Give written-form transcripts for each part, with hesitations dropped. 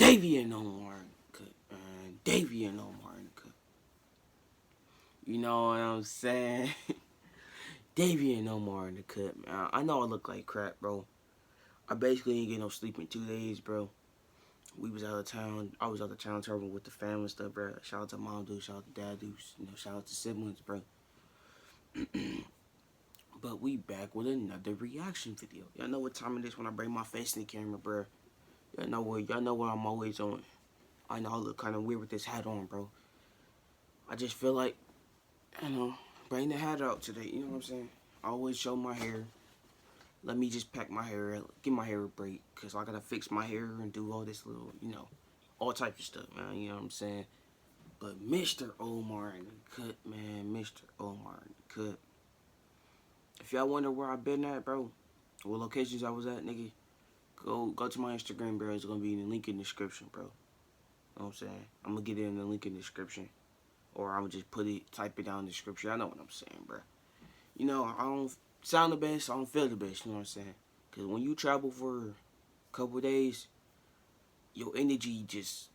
Davienomar in the cut, man. Davienomar in the cut. You know what I'm saying? Davienomar in the cut, man. I know I look like crap, bro. I basically ain't get no sleep in 2 days, bro. We was out of town. I was out of town traveling with the family and stuff, bro. Shout out to mom, dude. Shout out to dad, dude. You know, shout out to siblings, bro. But we back with another reaction video. Y'all know what time it is when I bring my face in the camera, bro. Y'all know what I'm always on. I know I look kind of weird with this hat on, bro. I just feel like, bring the hat out today. You know what I'm saying? I always show my hair. Let me just pack my hair, give my hair a break, cause I gotta fix my hair and do all this little, all types of stuff, man. You know what I'm saying? But Mr. Omar in the cut, man. Mr. Omar in the cut. If y'all wonder where I been at, bro, what locations I was at, nigga, go to my Instagram, bro. It's gonna be in the link in the description, bro. You know what I'm saying? I'm gonna get it in the link in the description, or I'm gonna just type it down in the description. I know what I'm saying, bro. You know, I don't sound the best, I don't feel the best, you know what I'm saying? Because when you travel for a couple days, your energy just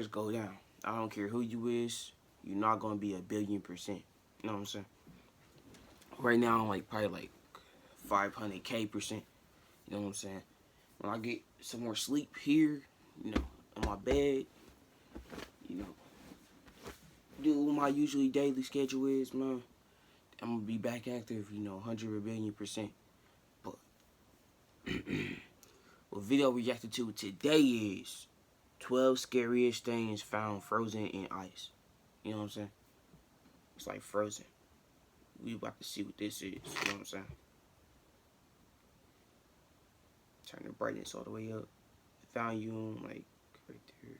go down. I don't care who you is, you're not going to be 1,000,000,000%. You know what I'm saying? Right now, I'm like probably like 500K%. You know what I'm saying? When I get some more sleep here, on my bed, do what my usually daily schedule is, man. I'm gonna be back active, 100 billion%. But what video we reacted to today is 12 scariest things found frozen in ice. You know what I'm saying? It's like frozen. We about to see what this is. You know what I'm saying? Turn the brightness all the way up. Volume, like right there.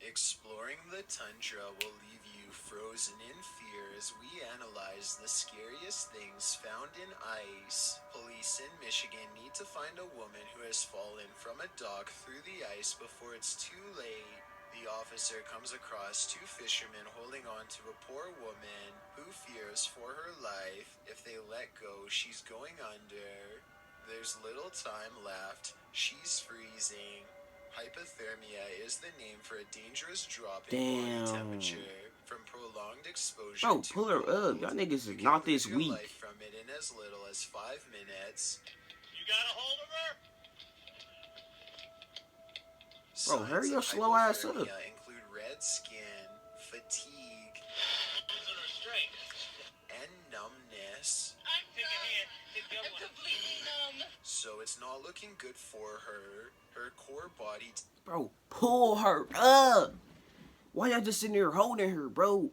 Exploring the tundra will leave you frozen in fear as we analyze the scariest things found in ice. Police in Michigan need to find a woman who has fallen from a dock through the ice before it's too late. The officer comes across two fishermen holding on to a poor woman who fears for her life. If they let go, she's going under. There's little time left. She's freezing. Hypothermia is the name for a dangerous drop in body temperature from prolonged exposure Bro, to pull her cold. up. Y'all niggas You is can not lose this your weak. life from it in as little as 5 minutes. You got a hold of her? Bro, hurry Signs your of slow ass up. hypothermia include red skin, fatigue, and numbness. I'm completely numb. So it's not looking good for her. Her core body. Bro, pull her up. Why y'all just sitting there holding her, bro?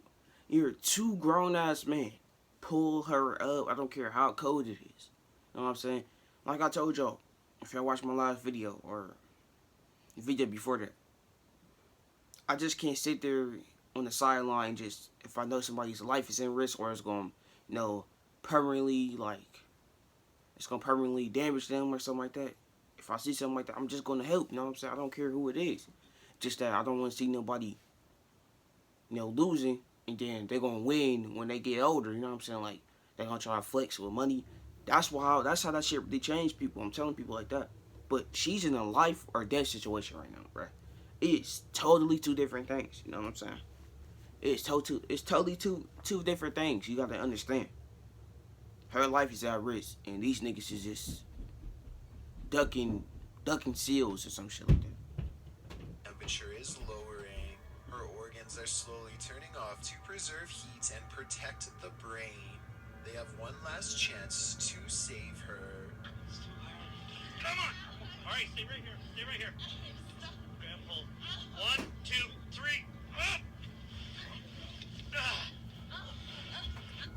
You're two grown-ass men. Pull her up. I don't care how cold it is. You know what I'm saying? Like I told y'all, if y'all watched my last video or the video before that, I just can't sit there on the sideline just if I know somebody's life is in risk or it's going to, permanently, it's going to permanently damage them or something like that. If I see something like that, I'm just going to help. You know what I'm saying? I don't care who it is. Just that I don't want to see nobody, losing, and then they're going to win when they get older. You know what I'm saying? Like, they're going to try to flex with money. That's how that shit really changed people. I'm telling people like that. But she's in a life or death situation right now, bro. It's totally two different things. You know what I'm saying? It's totally two different things. You got to understand. Her life is at risk, and these niggas is just ducking seals or some shit like that. Temperature is lowering. Her organs are slowly turning off to preserve heat and protect the brain. They have one last chance to save her. Come on! Alright, stay right here. Stay right here. Grab hold. 1, 2, 3. Up!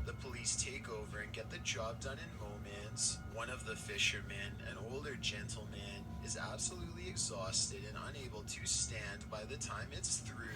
The police take over and get the job done in moments. One of the fishermen, an older gentleman, is absolutely exhausted and unable to stand by the time it's through.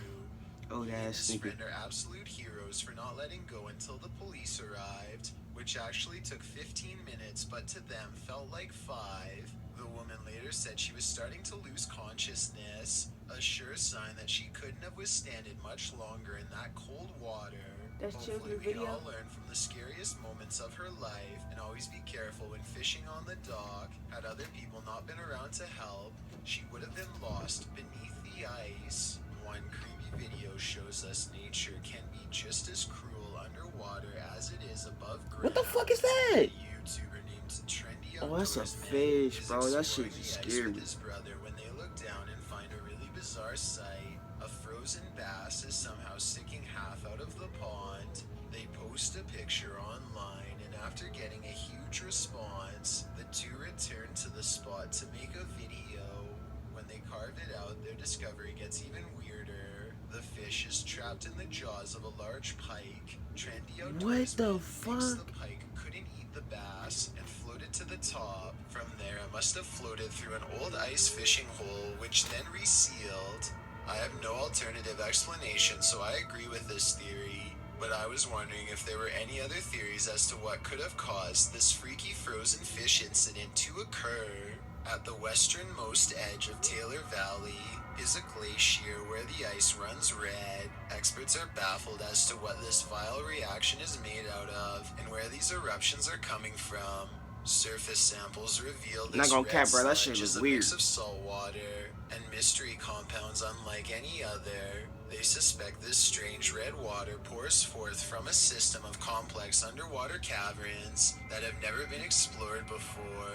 Oh, that's His friend are absolute heroes for not letting go until the police arrived, which actually took 15 minutes, but to them felt like 5. The woman later said she was starting to lose consciousness, a sure sign that she couldn't have withstanded much longer in that cold water. That's Chill's Hopefully new we video. all learn from the scariest moments of her life and always be careful when fishing on the dock. Had other people not been around to help, she would have been lost beneath the ice. One creepy video shows us nature can be just as cruel underwater as it is above ground. What the fuck is that? A YouTuber named Trendy Oh, that's a Outdoorsman fish, is bro. That exploring shit the just ice scared with me. his brother when they look down and find a really bizarre sight. A frozen bass is somehow sticking half out of the pond. They post a picture online, and after getting a huge response, the two return to the spot to make a video. When they carve it out, their discovery gets even weirder. The fish is trapped in the jaws of a large pike. Trendy Outdoorsman the thinks the fuck? pike couldn't eat the bass and floated to the top. From there, it must have floated through an old ice fishing hole, which then resealed. I have no alternative explanation, so I agree with this theory. But I was wondering if there were any other theories as to what could have caused this freaky frozen fish incident to occur. At the westernmost edge of Taylor Valley is a glacier where the ice runs red. Experts are baffled as to what this vile reaction is made out of and where these eruptions are coming from. Surface samples reveal Not this gonna red cap, bro. That sludge shit is was a weird. mix of salt water and mystery compounds unlike any other. They suspect this strange red water pours forth from a system of complex underwater caverns that have never been explored before.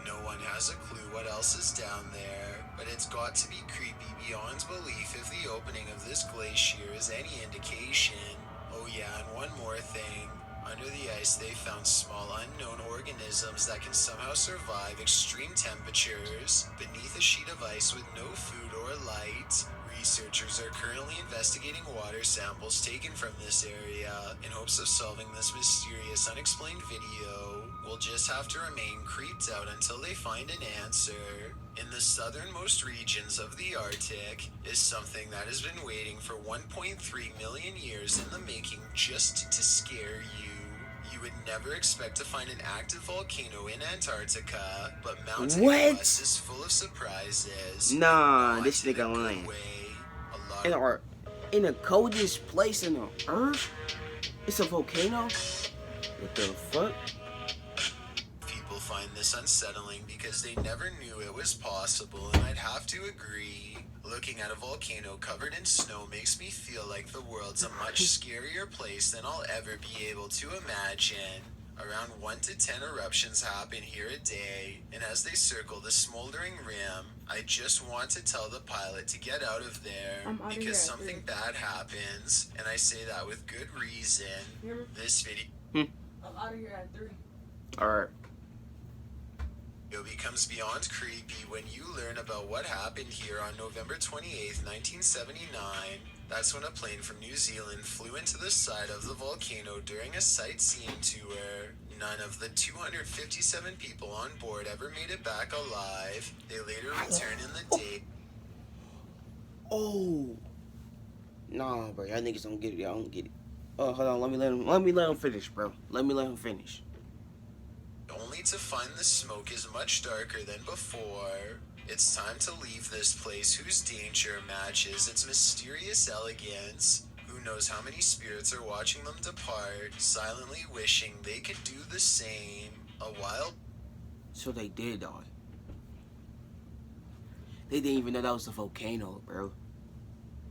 No one has a clue what else is down there, but it's got to be creepy beyond belief if the opening of this glacier is any indication. Oh yeah, and one more thing. Under the ice, they found small unknown organisms that can somehow survive extreme temperatures beneath a sheet of ice with no food or light. Researchers are currently investigating water samples taken from this area in hopes of solving this mysterious unexplained video. We'll just have to remain creeped out until they find an answer. In the southernmost regions of the Arctic is something that has been waiting for 1.3 million years in the making just to scare you. You would never expect to find an active volcano in Antarctica, but Mount What? Everest is full of surprises. Nah, Not this in a nigga good lying. way. A lot In of our in the coldest place in the earth, it's a volcano. What the fuck? people find this unsettling because they never knew it was possible, and I'd have to agree. Looking at a volcano covered in snow makes me feel like the world's a much scarier place than I'll ever be able to imagine. Around 1 to 10 eruptions happen here a day, and as they circle the smoldering rim, I just want to tell the pilot to get out of there because something bad happens, and I say that with good reason. This video I'm out of here at 3. Alright. becomes beyond creepy when you learn about what happened here on November 28th, 1979. That's when a plane from New Zealand flew into the side of the volcano during a sightseeing tour. None of the 257 people on board ever made it back alive. They later returned in the day. Oh. Nah, bro. Y'all niggas don't get it. Y'all don't get it. Oh, hold on. Let me let him finish, bro. Let me let him finish. Only to find the smoke is much darker than before. It's time to leave this place whose danger matches its mysterious elegance. Who knows how many spirits are watching them depart, silently wishing they could do the same. A wild So they did, dog. They didn't even know that was a volcano, bro.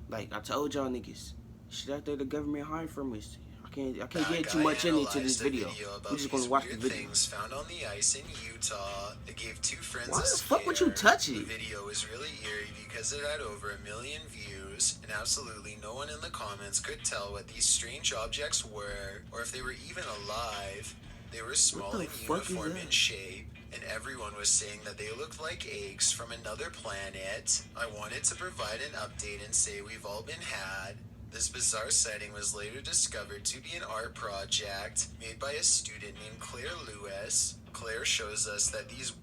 Like I told y'all niggas, shit out there the government hiding from us. I can't get too much into this video. We're just gonna watch the video. Things found on the ice in Utah. It gave two friends Why a the fuck would you scare. touch The it? video was really eerie because it had over 1 million views, and absolutely no one in the comments could tell what these strange objects were, or if they were even alive. They were small the and fuck is uniform that? in shape, and everyone was saying that they looked like eggs from another planet. I wanted to provide an update and say we've all been had. This bizarre sighting was later discovered to be an art project made by a student named Claire Lewis. Claire shows us that these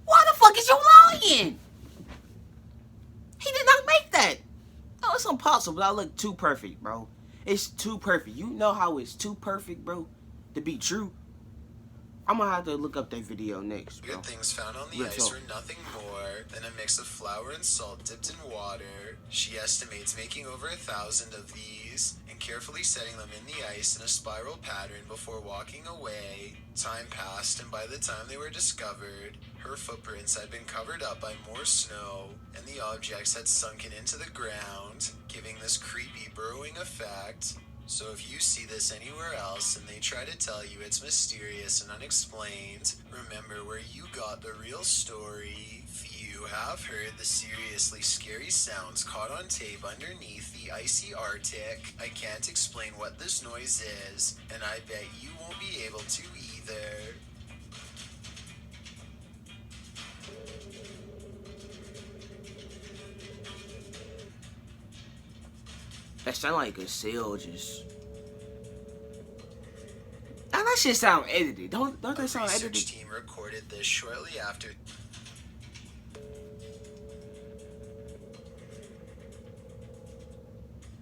Why the fuck is you lying? He did not make that. No, it's impossible. I look too perfect, bro. It's too perfect. You know how it's too perfect, bro, to be true. I'm gonna have to look up that video next, bro. Good things found on the Real ice talk. were nothing more than a mix of flour and salt dipped in water. She estimates making over 1,000 of these and carefully setting them in the ice in a spiral pattern before walking away. Time passed, and by the time they were discovered, her footprints had been covered up by more snow, and the objects had sunken into the ground, giving this creepy burrowing effect. So if you see this anywhere else and they try to tell you it's mysterious and unexplained, remember where you got the real story. Few have heard the seriously scary sounds caught on tape underneath the icy Arctic. I can't explain what this noise is, and I bet you won't be able to either. That sound like a cell just. Now that shit sound edited. Don't that sound A research edited? team recorded this shortly after.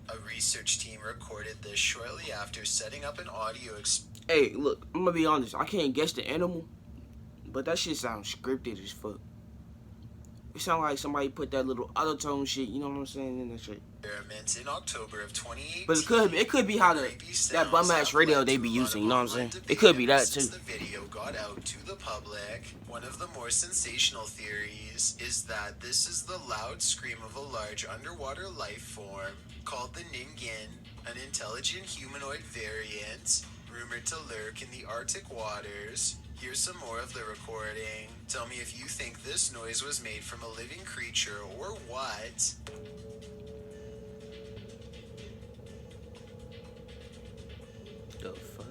A research team recorded this shortly after setting up an audio Hey, look, I'm gonna be honest. I can't guess the animal, but that shit sounds scripted as fuck. It sound like somebody put that little auto-tone shit, you know what I'm saying, in that shit. experiment in October of 2018. But it could be how that bum ass radio they be using, you know what I'm saying? It could be that too. Since the video got out to the public, one of the more sensational theories is that this is the loud scream of a large underwater life form called the Ningen, an intelligent humanoid variant rumored to lurk in the Arctic waters. Here's some more of the recording. Tell me if you think this noise was made from a living creature or what. The fuck?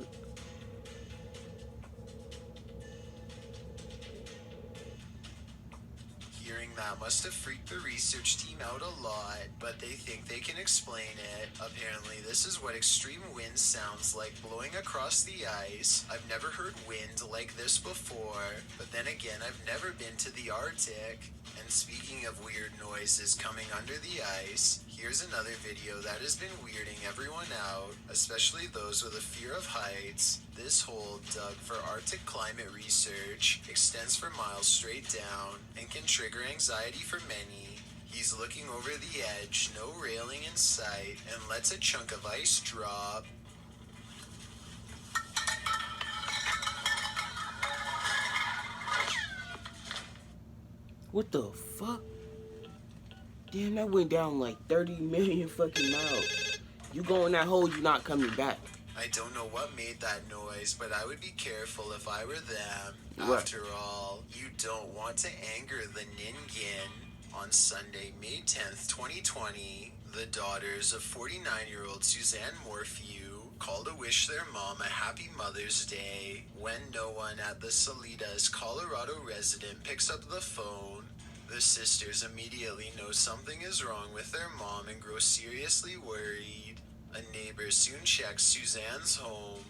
Hearing that must have freaked the research team out a lot, but they think they can explain it. Apparently, this is what extreme wind sounds like blowing across the ice. I've never heard wind like this before, but then again, I've never been to the Arctic. And speaking of weird noises coming under the ice, here's another video that has been weirding everyone out, especially those with a fear of heights. This hole, dug for Arctic climate research, extends for miles straight down and can trigger anxiety for many. He's looking over the edge, no railing in sight, and lets a chunk of ice drop. What the fuck? Damn, that went down like 30 million fucking miles. You go in that hole, you not coming back. I don't know what made that noise, but I would be careful if I were them. What? After all, you don't want to anger the Ningen. On Sunday, May 10th, 2020, the daughters of 49-year-old Suzanne Morphew called to wish their mom a happy Mother's Day. When no one at the Salinas, Colorado resident picks up the phone, the sisters immediately know something is wrong with their mom and grow seriously worried. A neighbor soon checks Suzanne's home.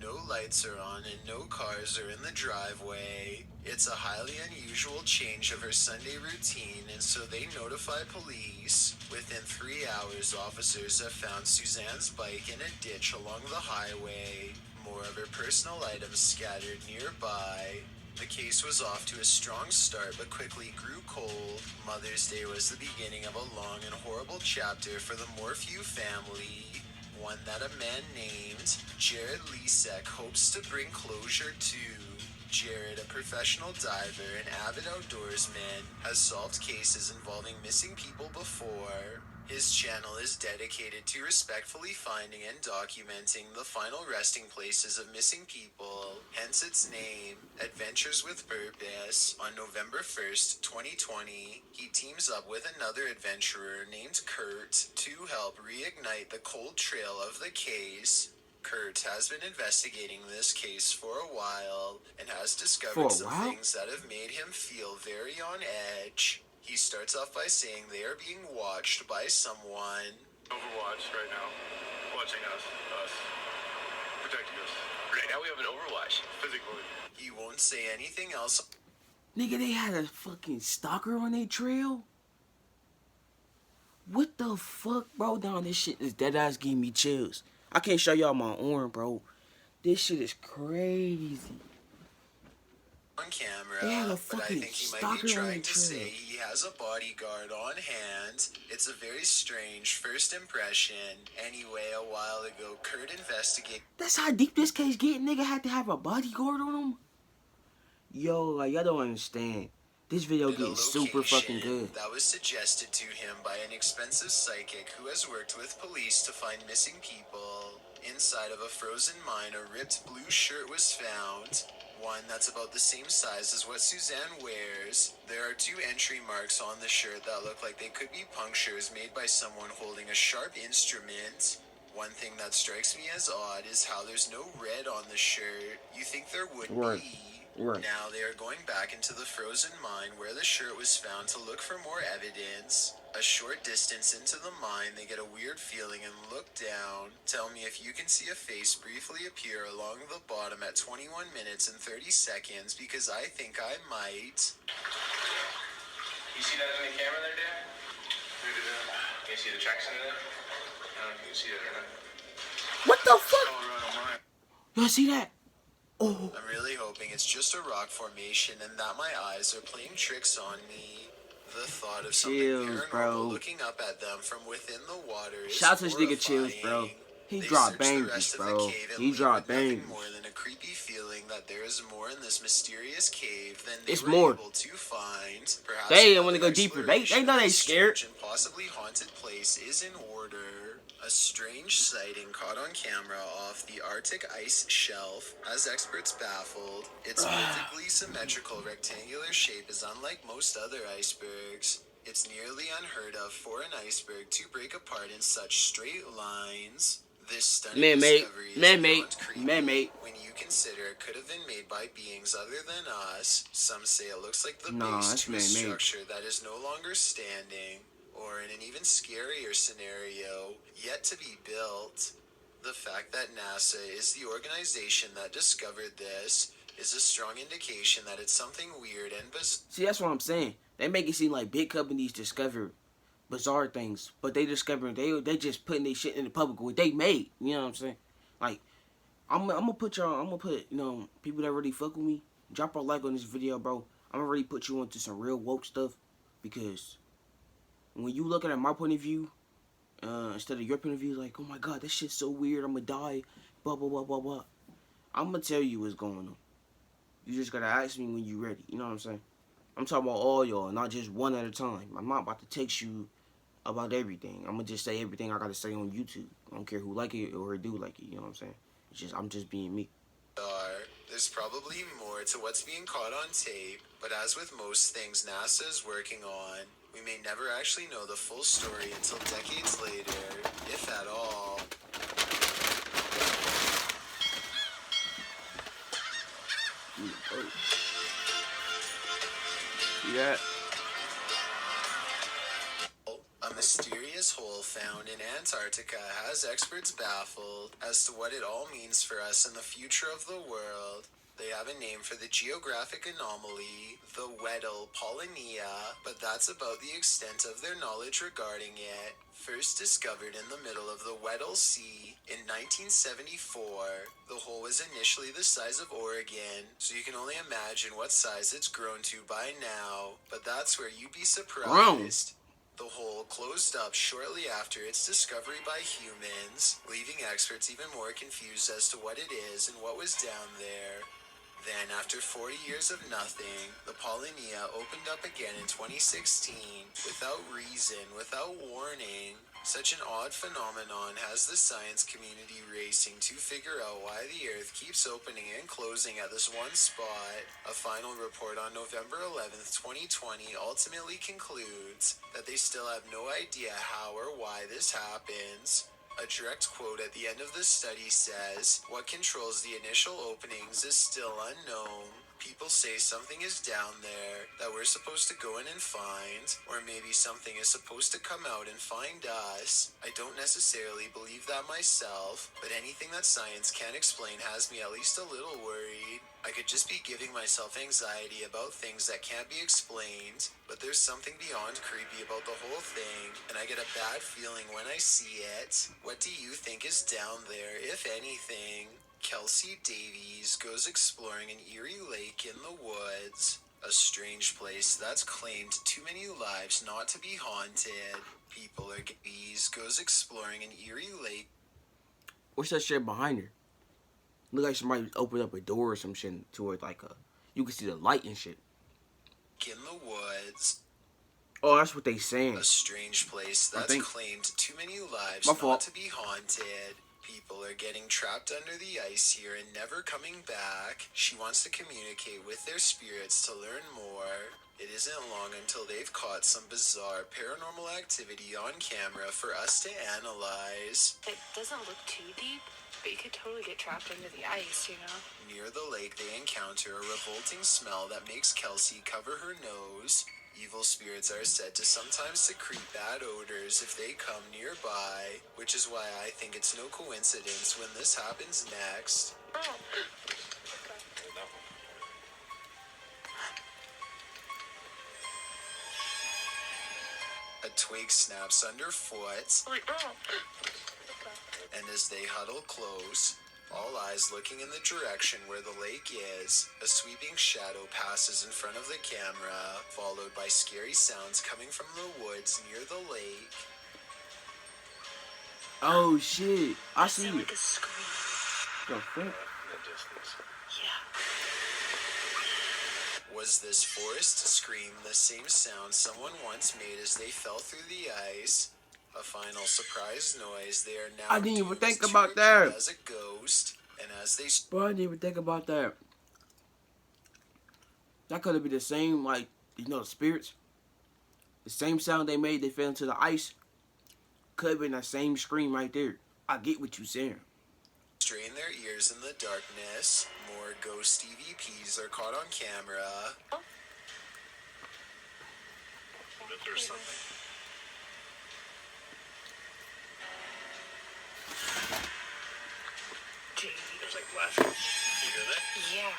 No lights are on and no cars are in the driveway. It's a highly unusual change of her Sunday routine, and so they notify police. Within 3 hours, officers have found Suzanne's bike in a ditch along the highway. More of her personal items scattered nearby. The case was off to a strong start but quickly grew cold. Mother's Day was the beginning of a long and horrible chapter for the Morphew family. One that a man named Jared Lisek hopes to bring closure to. Jared, a professional diver and avid outdoorsman, has solved cases involving missing people before. His channel is dedicated to respectfully finding and documenting the final resting places of missing people, hence its name, Adventures with Purpose. On November 1st, 2020, he teams up with another adventurer named Kurt to help reignite the cold trail of the case. Kurt has been investigating this case for a while and has discovered some things that have made him feel very on edge. He starts off by saying they are being watched by someone. Overwatch right now. Watching us. Protecting us. Right now we have an Overwatch. Physically. He won't say anything else. Nigga, they had a fucking stalker on their trail? What the fuck, bro? Down this shit is dead ass giving me chills. I can't show y'all my arm, bro. This shit is crazy. on camera, They had a but I fucking think he might be stalker on trying the to say trail. he has a bodyguard on hand. It's a very strange first impression. Anyway, a while ago, Kurt investigated. That's how deep this case get. Nigga had to have a bodyguard on him. Yo, like y'all don't understand. This video A getting super fucking location good. that was suggested to him by an expensive psychic who has worked with police to find missing people. Inside of a frozen mine, a ripped blue shirt was found. One that's about the same size as what Suzanne wears. There are 2 entry marks on the shirt that look like they could be punctures made by someone holding a sharp instrument. One thing that strikes me as odd is how there's no red on the shirt. You think there would Right. be. Right. Now they are going back into the frozen mine where the shirt was found to look for more evidence. A short distance into the mine, they get a weird feeling and look down. Tell me if you can see a face briefly appear along the bottom at 21 minutes and 30 seconds, because I think I might. You see that in the camera there, Dan? Can you see the tracks in there? I don't know if you can see it or not. What the fuck? Colorado mine. Y'all see that? Oh. I'm really hoping it's just a rock formation and that my eyes are playing tricks on me. The thought of something Chills, paranormal bro. looking up at them from within the water is Shout out to this nigga Chills, bro. horrifying. He They dropped search the bangers, rest of the bro. cave and He leave dropped with nothing bangers. more than a creepy feeling that there is more in this mysterious cave than they It's were more. able to find. Perhaps They didn't wanna another go deeper. They exploration know of they this scared. strange and possibly haunted place is in order. A strange sighting caught on camera off the Arctic ice shelf has experts baffled. Its perfectly symmetrical rectangular shape is unlike most other icebergs. It's nearly unheard of for an iceberg to break apart in such straight lines. This stunning Man-made. discovery is Man-made. beyond creepy Man-made. when you consider it could have been made by beings other than us. Some say it looks like the Nah, base that's to a man-made. structure that is no longer standing, or in an even scarier scenario, yet to be built. The fact that NASA is the organization that discovered this is a strong indication that it's something weird and bizarre. See, that's what I'm saying. They make it seem like big companies discover bizarre things, but they they just putting their shit in the public what they made. You know what I'm saying? Like, I'm gonna put people that really fuck with me. Drop a like on this video, bro. I'm gonna really put you onto some real woke stuff, because when you look at it my point of view, instead of your point of view, like, oh my god, that shit's so weird, I'm gonna die, blah blah blah blah blah. I'm gonna tell you what's going on. You just gotta ask me when you ready. You know what I'm saying? I'm talking about all y'all, not just one at a time. I'm not about to text you about everything. I'm gonna just say everything I gotta say on YouTube. I don't care who like it or who do like it. You know what I'm saying? I'm just being me. There's probably more to what's being caught on tape, but as with most things NASA is working on, we may never actually know the full story until decades later, if at all. Yeah. A mysterious hole found in Antarctica has experts baffled as to what it all means for us in the future of the world. They have a name for the geographic anomaly, the Weddell Polynia, but that's about the extent of their knowledge regarding it. First discovered in the middle of the Weddell Sea in 1974, the hole was initially the size of Oregon, so you can only imagine what size it's grown to by now, but that's where you'd be surprised. The hole closed up shortly after its discovery by humans, leaving experts even more confused as to what it is and what was down there. Then, after 40 years of nothing, the Polynia opened up again in 2016, without reason, without warning. Such an odd phenomenon has the science community racing to figure out why the Earth keeps opening and closing at this one spot. A final report on November 11th, 2020 ultimately concludes that they still have no idea how or why this happens. A direct quote at the end of the study says, "What controls the initial openings is still unknown. People say something is down there that we're supposed to go in and find, or maybe something is supposed to come out and find us. I don't necessarily believe that myself, but anything that science can't explain has me at least a little worried. I could just be giving myself anxiety about things that can't be explained, but there's something beyond creepy about the whole thing, and I get a bad feeling when I see it. What do you think is down there, if anything?" Kelsey Davies goes exploring an eerie lake in the woods. A strange place that's claimed too many lives not to be haunted. People are Davies goes exploring an eerie lake What's that shit behind her? Look like somebody opened up a door or some shit to it, like you can see the light and shit. in the woods. Oh, that's what they saying. A strange place that's claimed too many lives My not fault. to be haunted. People are getting trapped under the ice here and never coming back. She wants to communicate with their spirits to learn more. It isn't long until they've caught some bizarre paranormal activity on camera for us to analyze. It doesn't look too deep, but you could totally get trapped under the ice, you know? Near the lake, they encounter a revolting smell that makes Kelsey cover her nose. Evil spirits are said to sometimes secrete bad odors if they come nearby, which is why I think it's no coincidence when this happens next. A twig snaps underfoot, and as they huddle close, all eyes looking in the direction where the lake is, a sweeping shadow passes in front of the camera, followed by scary sounds coming from the woods near the lake. Oh shit! I see Sound it. like a scream. The fuck? Yeah. Was this forest scream the same sound someone once made as they fell through the ice? A final surprise noise they are now I didn't even doomed think to about repeat that. as a ghost, and as they Bro, I didn't even think about that. That could have been the same, like, the spirits. The same sound they made, they fell into the ice. Could have been that same scream right there. I get what you're saying. strain their ears in the darkness, more ghost EVPs are caught on camera. But there's something. There's like laughing. You hear that? Yeah.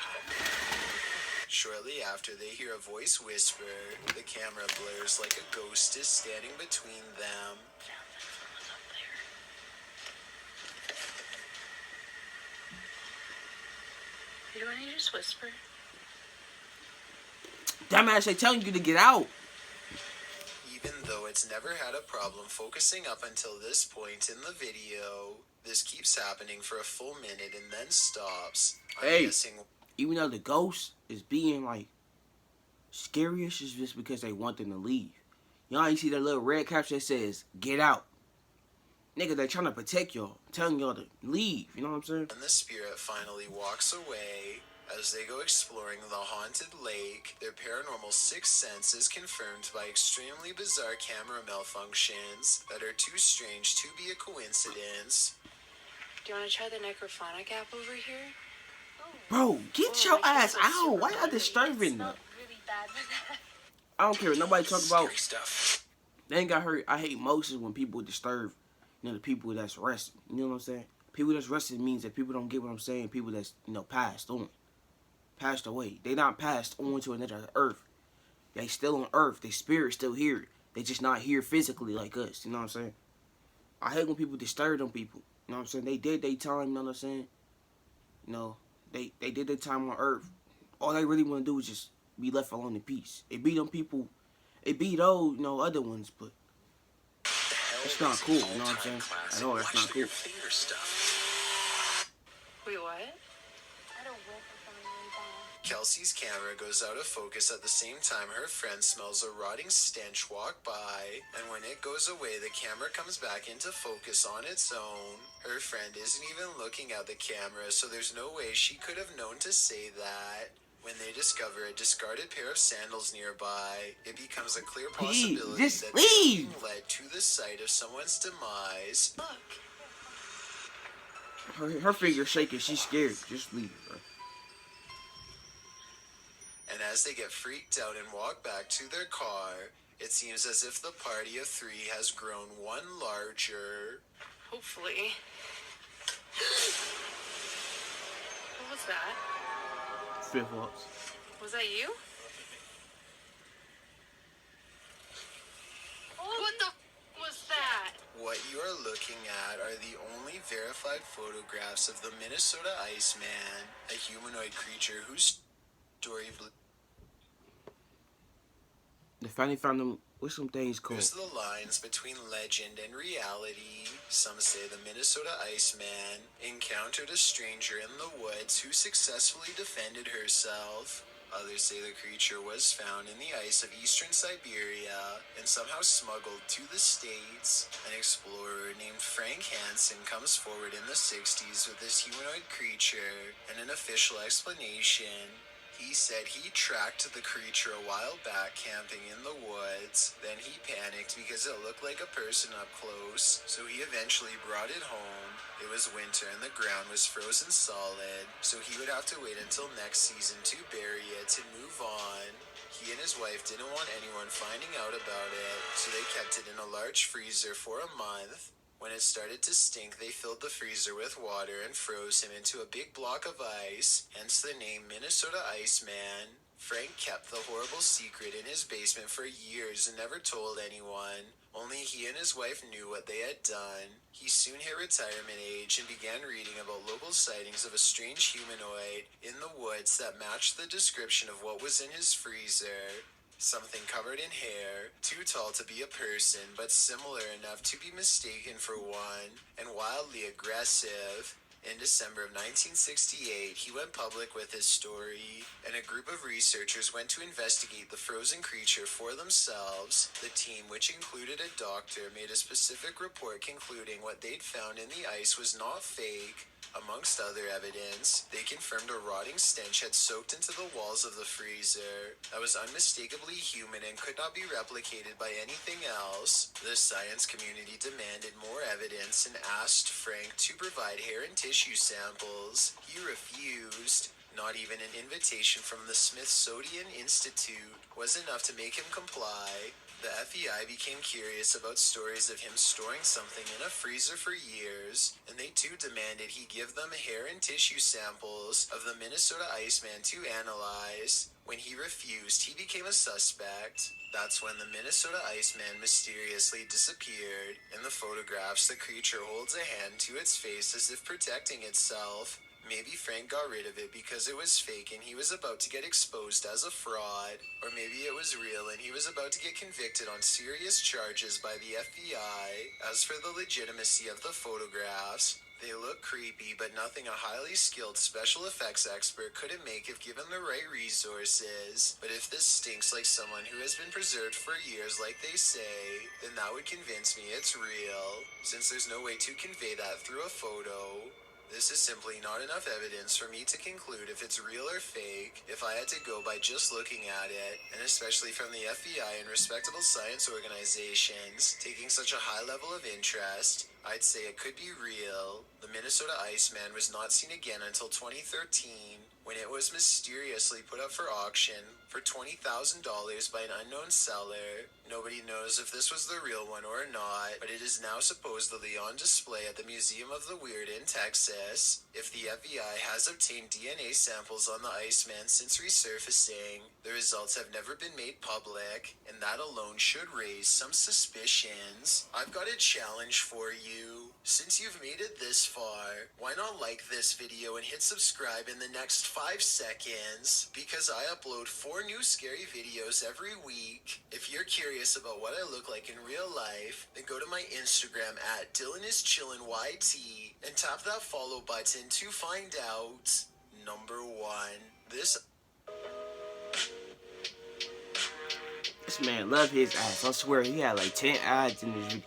Shortly after, they hear a voice whisper. The camera blurs like a ghost is standing between them. Someone's up there. You want to just whisper? Dumbass, they telling you to get out. Even though it's never had a problem focusing up until this point in the video, this keeps happening for a full minute and then stops. I'm Hey. guessing Even though the ghost is being, like, scariest, is just because they want them to leave. Y'all ain't see that little red caption that says, get out. Nigga, they trying to protect y'all. Telling y'all to leave. You know what I'm saying? when the spirit finally walks away. As they go exploring the haunted lake, their paranormal sixth sense is confirmed by extremely bizarre camera malfunctions that are too strange to be a coincidence. Do you want to try the necrophonic app over here? Bro, get your I ass guess it's out. super Why y'all buttery. disturbing them? Really bad with that. I don't care what nobody talk about. Scary stuff. They ain't got hurt. I hate most is when people disturb, the people that's resting. You know what I'm saying? People that's resting means that people don't get what I'm saying. People that's, passed on. Passed away. They not passed on to another earth. They still on earth. Their spirit's still here. They just not here physically like us. You know what I'm saying? I hate when people disturb them people. You know what I'm saying? They did their time, you know what I'm saying? They did their time on earth. All they really want to do is just be left alone in peace. It be them people. It be those, other ones, but it's not cool. You know what I'm saying? I know that's not cool. Finger stuff. Wait, what? I don't work for something really bad. Kelsey's camera goes out of focus at the same time her friend smells a rotting stench walk by, and when it goes away, the camera comes back into focus on its own. Her friend isn't even looking at the camera, so there's no way she could have known to say that. When they discover a discarded pair of sandals nearby, it becomes a clear Please, possibility just that they're leave. being led to the site of someone's demise. Look. Her finger's shaking. She's scared. Just leave, bro. And as they get freaked out and walk back to their car, it seems as if the party of three has grown one larger. Hopefully. What was that? Fifth ups. Was that you? What the was that? What you are looking at are the only verified photographs of the Minnesota Iceman, a humanoid creature whose story They finally found them. What's some things blurs called? the lines between legend and reality. Some say the Minnesota Iceman encountered a stranger in the woods who successfully defended herself. Others say the creature was found in the ice of eastern Siberia and somehow smuggled to the States. An explorer named Frank Hansen comes forward in the 60s with this humanoid creature and an official explanation. He said he tracked the creature a while back camping in the woods. Then he panicked because it looked like a person up close, so he eventually brought it home. It was winter and the ground was frozen solid, so he would have to wait until next season to bury it and move on. He and his wife didn't want anyone finding out about it, so they kept it in a large freezer for a month. When it started to stink, they filled the freezer with water and froze him into a big block of ice, hence the name Minnesota Iceman. Frank kept the horrible secret in his basement for years and never told anyone. Only he and his wife knew what they had done. He soon hit retirement age and began reading about local sightings of a strange humanoid in the woods that matched the description of what was in his freezer. Something covered in hair, too tall to be a person, but similar enough to be mistaken for one, and wildly aggressive. In December of 1968, he went public with his story, and a group of researchers went to investigate the frozen creature for themselves. The team, which included a doctor, made a specific report concluding what they'd found in the ice was not fake. Amongst other evidence, they confirmed a rotting stench had soaked into the walls of the freezer that was unmistakably human and could not be replicated by anything else. The science community demanded more evidence and asked Frank to provide hair and tissue samples. He refused. Not even an invitation from the Smithsonian Institute was enough to make him comply. The FBI became curious about stories of him storing something in a freezer for years, and they too demanded he give them hair and tissue samples of the Minnesota Iceman to analyze. When he refused, he became a suspect. That's when the Minnesota Iceman mysteriously disappeared. In the photographs, the creature holds a hand to its face as if protecting itself. Maybe Frank got rid of it because it was fake and he was about to get exposed as a fraud. Or maybe it was real and he was about to get convicted on serious charges by the FBI. As for the legitimacy of the photographs, they look creepy, but nothing a highly skilled special effects expert couldn't make if given the right resources. But if this stinks like someone who has been preserved for years like they say, then that would convince me it's real. Since there's no way to convey that through a photo, this is simply not enough evidence for me to conclude if it's real or fake if I had to go by just looking at it, and especially from the FBI and respectable science organizations taking such a high level of interest, I'd say it could be real. The Minnesota Iceman was not seen again until 2013, when it was mysteriously put up for auction for $20,000 by an unknown seller. Nobody knows if this was the real one or not, but it is now supposedly on display at the Museum of the Weird in Texas. If the FBI has obtained DNA samples on the Iceman since resurfacing, the results have never been made public, and that alone should raise some suspicions. I've got a challenge for you. Since you've made it this far, why not like this video and hit subscribe in the next 5 seconds? Because I upload 4 new scary videos every week. If you're curious about what I look like in real life, then go to my Instagram at DylanIsChillinYT and tap that follow button to find out. Number 1. This Man love his ass. I swear he had like 10 ads in his video.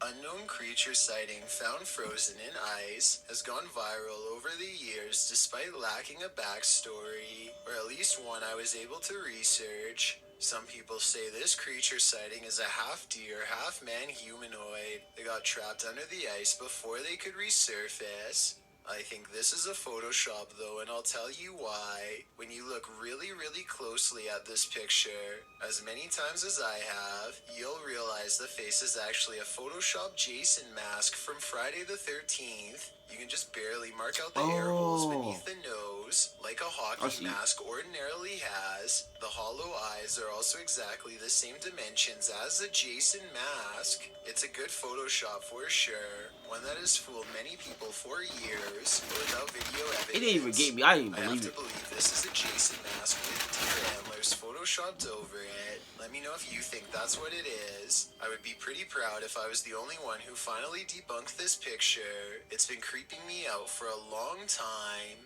unknown creature sighting found frozen in ice has gone viral over the years despite lacking a backstory, or at least one I was able to research. Some people say this creature sighting is a half deer, half man humanoid that got trapped under the ice before they could resurface. I think this is a Photoshop though, and I'll tell you why. When you look really, really closely at this picture, as many times as I have, you'll realize the face is actually a Photoshop Jason mask from Friday the 13th. You can just barely mark out the air holes beneath the nose, like a hockey hockey mask ordinarily has. The hollow eyes are also exactly the same dimensions as the Jason mask. It's a good Photoshop for sure, one that has fooled many people for years, but without video evidence. It didn't even get me. I didn't I have believe to it. believe this is a Jason mask with deer antlers photoshopped over it. Let me know if you think that's what it is. I would be pretty proud if I was the only one who finally debunked this picture. It's been creeping me out for a long time.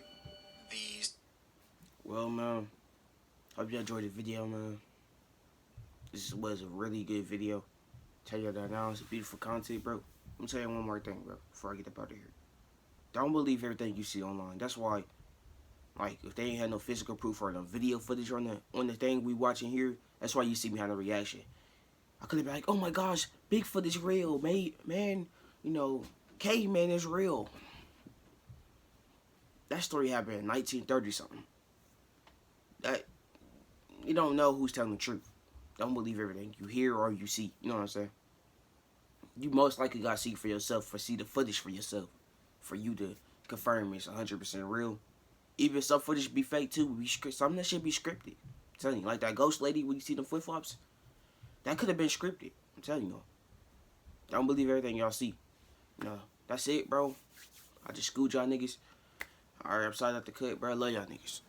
Well, man, hope you enjoyed the video, man. This was a really good video. Tell you that now, it's beautiful content, bro. I'm gonna tell you one more thing, bro, before I get up out of here. Don't believe everything you see online. That's why, like, if they ain't had no physical proof or no video footage on the thing we watching here, that's why you see me have a reaction. I could have been like, oh my gosh, Bigfoot is real, man. You know, caveman is real. That story happened in 1930 something. That you don't know who's telling the truth. Don't believe everything you hear or you see. You know what I'm saying? You most likely gotta see for yourself, or see the footage for yourself, for you to confirm it's 100% real. Even some footage be fake too. Some of that shit be scripted. I'm telling you, like that ghost lady when you see them flip flops, that could have been scripted. I'm telling you. Don't believe everything y'all see. No, that's it, bro. I just schooled y'all niggas. Alright, I'm sorry not to cut, bro. I love y'all niggas.